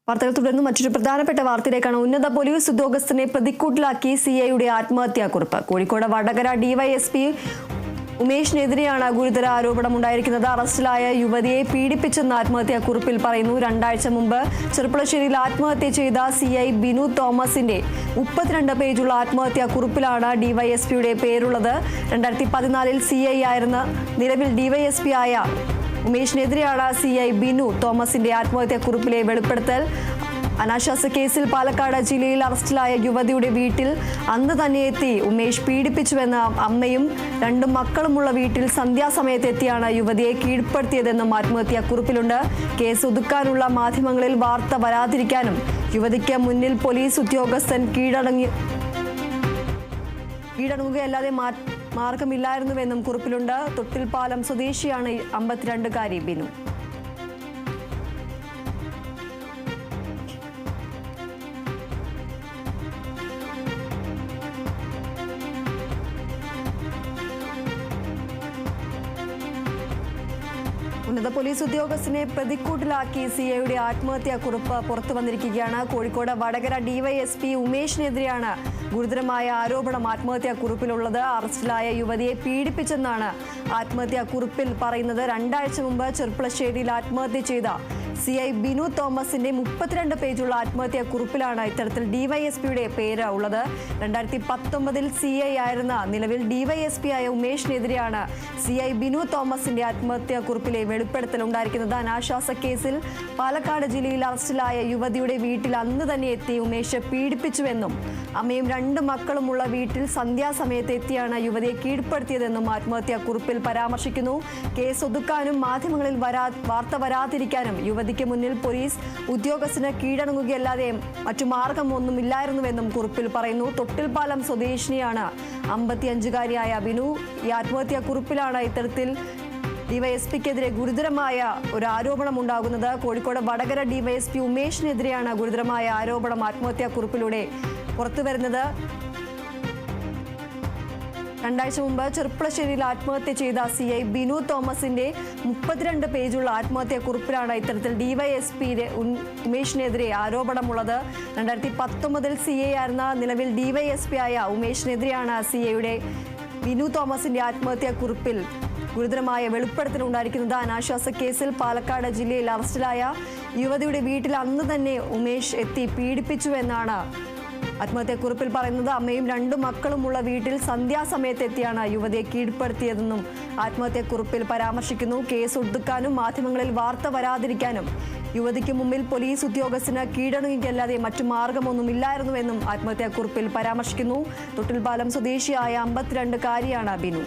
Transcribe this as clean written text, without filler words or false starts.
വാർത്തകൾ തുടർന്ന് മറ്റൊരു പ്രധാനപ്പെട്ട വാർത്തയിലേക്കാണ്. ഉന്നത പോലീസ് ഉദ്യോഗസ്ഥനെ പ്രതിക്കൂട്ടിലാക്കി സിഐയുടെ ആത്മഹത്യാക്കുറിപ്പ്. കോഴിക്കോട് വടകര ഡിവൈഎസ്പി ഉമേഷിനെതിരെയാണ് ഗുരുതര ആരോപണമുണ്ടായിരിക്കുന്നത്. അറസ്റ്റിലായ യുവതിയെ പീഡിപ്പിച്ചെന്ന് ആത്മഹത്യാക്കുറിപ്പിൽ പറയുന്നു. 2 ആഴ്ച മുമ്പ് ചെറുപ്പുളശ്ശേരിയിൽ ആത്മഹത്യ ചെയ്ത സിഐ ബിനു തോമസിന്റെ 32 പേജുള്ള ആത്മഹത്യാക്കുറിപ്പിലാണ് ഡിവൈഎസ്പിയുടെ പേരുള്ളത്. 2014 സിഐ ആയിരുന്ന നിലവിൽ ഡിവൈഎസ്പി ആയ ഉമേഷിനെതിരെയാണ് സിഐ ബിനു തോമസിന്റെ ആത്മഹത്യാക്കുറിപ്പിലെ വെളിപ്പെടുത്തൽ. അനാശാസ കേസിൽ പാലക്കാട് ജില്ലയിൽ അറസ്റ്റിലായ യുവതിയുടെ വീട്ടിൽ അന്ന് തന്നെ എത്തി ഉമേഷ് പീഡിപ്പിച്ചുവെന്ന് അമ്മയും 2 മക്കളുമുള്ള വീട്ടിൽ സന്ധ്യാസമയത്ത് എത്തിയാണ് യുവതിയെ കീഴ്പ്പെടുത്തിയതെന്നും ആത്മഹത്യാക്കുറിപ്പിലുണ്ട്. കേസ് ഒതുക്കാനുള്ള മാധ്യമങ്ങളിൽ വാർത്ത വരാതിരിക്കാനും യുവതിക്ക് മുന്നിൽ പോലീസ് ഉദ്യോഗസ്ഥൻ കീഴടങ്ങുകയല്ലാതെ മാർഗമില്ലായിരുന്നുവെന്നും കുറിപ്പിലുണ്ട്. തൊട്ടിൽപ്പാലം സ്വദേശിയാണ് 52-കാരി ബിനു. ഉന്നത പോലീസ് ഉദ്യോഗസ്ഥനെ പ്രതിക്കൂട്ടിലാക്കി സിഐയുടെ ആത്മഹത്യാക്കുറിപ്പ് പുറത്തു വന്നിരിക്കുകയാണ്. കോഴിക്കോട് വടകര ഡിവൈഎസ്പി ഉമേഷിനെതിരെയാണ് ഗുരുതരമായ ആരോപണം ആത്മഹത്യാക്കുറിപ്പിലുള്ളത്. അറസ്റ്റിലായ യുവതിയെ പീഡിപ്പിച്ചെന്നാണ് ആത്മഹത്യാക്കുറിപ്പിൽ പറയുന്നത്. 2 ആഴ്ച മുമ്പ് ചെറുപ്പുളശ്ശേരിയിൽ ആത്മഹത്യ ചെയ്ത സിഐ ബിനു തോമസിന്റെ 32 പേജുള്ള ആത്മഹത്യാക്കുറിപ്പിലാണ് ഇത്തരത്തിൽ ഡിവൈഎസ്പിയുടെ പേര് ഉള്ളത്. 2019 സിഐ ആയിരുന്ന നിലവിൽ ഡിവൈഎസ്പി ആയ ഉമേഷിനെതിരെയാണ് സിഐ ബിനു തോമസിന്റെ ആത്മഹത്യാക്കുറിപ്പിലെ വെളിപ്പെടുത്തൽ ഉണ്ടായിരിക്കുന്നത്. അനാശാസ കേസിൽ പാലക്കാട് ജില്ലയിൽ അറസ്റ്റിലായ യുവതിയുടെ വീട്ടിൽ അന്ന് തന്നെ എത്തി ഉമേഷ് പീഡിപ്പിച്ചുവെന്നും അമ്മയും 2 മക്കളുമുള്ള വീട്ടിൽ സന്ധ്യാസമയത്ത് എത്തിയാണ് യുവതിയെ കീഴ്പ്പെടുത്തിയതെന്നും ആത്മഹത്യാക്കുറിപ്പിൽ പരാമർശിക്കുന്നു. കേസ് ഒതുക്കാനും മാധ്യമങ്ങളിൽ വാർത്ത വരാതിരിക്കാനും യുവതിക്ക് മുന്നിൽ പോലീസ് ഉദ്യോഗസ്ഥന് കീഴടങ്ങുകയല്ലാതെ മറ്റു മാർഗമൊന്നുമില്ലായിരുന്നുവെന്നും കുറിപ്പിൽ പറയുന്നു. തൊട്ടിൽപ്പാലം സ്വദേശിനിയാണ് 55-കാരിയായ ബിനു. ഈ ആത്മഹത്യാക്കുറിപ്പിലാണ് ഇത്തരത്തിൽ ഡിവൈഎസ്പിക്കെതിരെ ഗുരുതരമായ ഒരു ആരോപണം ഉണ്ടാകുന്നത്. കോഴിക്കോട് വടകര ഡിവൈഎസ്പി ഉമേഷിനെതിരെയാണ് ഗുരുതരമായ ആരോപണം ആത്മഹത്യാക്കുറിപ്പിലൂടെ പുറത്തുവരുന്നത്. 2 ആഴ്ച മുമ്പ് ചെറുപ്പുളശ്ശേരിയിൽ ആത്മഹത്യ ചെയ്ത സിഐ ബിനു തോമസിന്റെ 32 പേജുള്ള ആത്മഹത്യാക്കുറിപ്പിലാണ് ഇത്തരത്തിൽ ഡിവൈഎസ്പി ഉമേഷിനെതിരെ ആരോപണമുള്ളത്. 2019 സിഐ ആയിരുന്ന നിലവിൽ ഡിവൈഎസ്പി ആയ ഉമേഷിനെതിരെയാണ് സിഐയുടെ ബിനു തോമസിന്റെ ആത്മഹത്യാക്കുറിപ്പിൽ ഗുരുതരമായ വെളിപ്പെടുത്തൽ ഉണ്ടായിരിക്കുന്നത്. അനാശ്വാസ കേസിൽ പാലക്കാട് ജില്ലയിൽ അറസ്റ്റിലായ യുവതിയുടെ വീട്ടിൽ അന്ന് തന്നെ ഉമേഷ് എത്തി പീഡിപ്പിച്ചുവെന്നാണ് ആത്മഹത്യാക്കുറിപ്പിൽ പറയുന്നത്. അമ്മയും 2 മക്കളുമുള്ള വീട്ടിൽ സന്ധ്യാസമയത്ത് എത്തിയാണ് യുവതിയെ കീഴ്പ്പെടുത്തിയതെന്നും ആത്മഹത്യാക്കുറിപ്പിൽ പരാമർശിക്കുന്നു. കേസ് ഒതുക്കാനും മാധ്യമങ്ങളിൽ വാർത്ത വരാതിരിക്കാനും യുവതിക്ക് മുമ്പിൽ പോലീസ് ഉദ്യോഗസ്ഥന് കീഴടങ്ങുകയല്ലാതെ മറ്റു മാർഗമൊന്നുമില്ലായിരുന്നുവെന്നും ആത്മഹത്യാക്കുറിപ്പിൽ പരാമർശിക്കുന്നു. തൊട്ടിൽപ്പാലം സ്വദേശിയായ 52-കാരിയാണ് ബിനു.